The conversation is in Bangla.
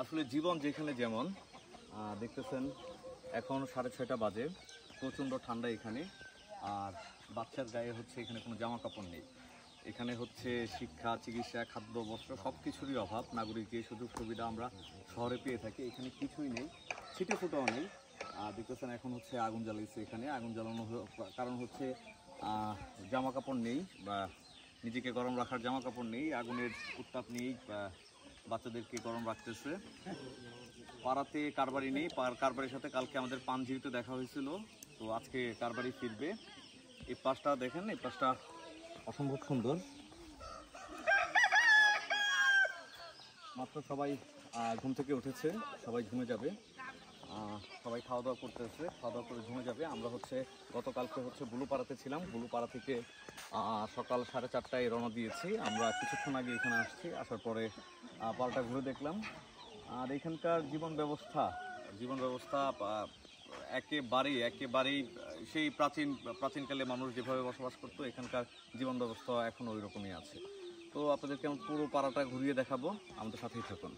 আসলে জীবন যেখানে যেমন দেখতেছেন, এখন 6:30 বাজে, প্রচণ্ড ঠান্ডা এখানে। আর বাচ্চার গায়ে হচ্ছে এখানে কোনো জামা কাপড় নেই। এখানে হচ্ছে শিক্ষা, চিকিৎসা, খাদ্য, বস্ত্র সব কিছুরই অভাব। নাগরিক যে সুযোগ সুবিধা আমরা শহরে পেয়ে থাকি, এখানে কিছুই নেই, ছিটে ফোটাও নেই। দেখতেছেন এখন হচ্ছে আগুন জ্বালিয়েছে। এখানে আগুন জ্বালানো কারণ হচ্ছে জামা কাপড় নেই, বা নিজেকে গরম রাখার জামা কাপড় নেই, আগুনের উত্তাপ নেই, বাচ্চাদেরকে গরম রাখতেছে। পাড়াতে কারবারি নেই, কারবারির সাথে কালকে আমাদের পানঝিরিতে দেখা হয়েছিল, তো আজকে কারবারি ফিরবে। এই পাশটা দেখেন, এই পাশটা অসম্ভব সুন্দর। মাত্র সবাই ঘুম থেকে উঠেছে, সবাই ঘুমে যাবে। সবাই খাওয়া দাওয়া করতেছে, খাওয়া দাওয়া করে ঘুমে যাবে। আমরা হচ্ছে গতকালকে হচ্ছে বুলুপাড়াতে ছিলাম, বুলুপাড়া থেকে সকাল 4:30টায় রওনা দিয়েছি। আমরা কিছুক্ষণ আগে এখানে আসছি, আসার পরে পাড়াটা ঘুরে দেখলাম। আর এখানকার জীবন ব্যবস্থা একেবারেই সেই প্রাচীনকালে মানুষ যেভাবে বসবাস করতো, এখানকার জীবন ব্যবস্থা এখন ওই রকমই আছে। তো আপনাদেরকে আমি পুরো পাড়াটা ঘুরিয়ে দেখাবো, আমাদের সাথেই থাকুন।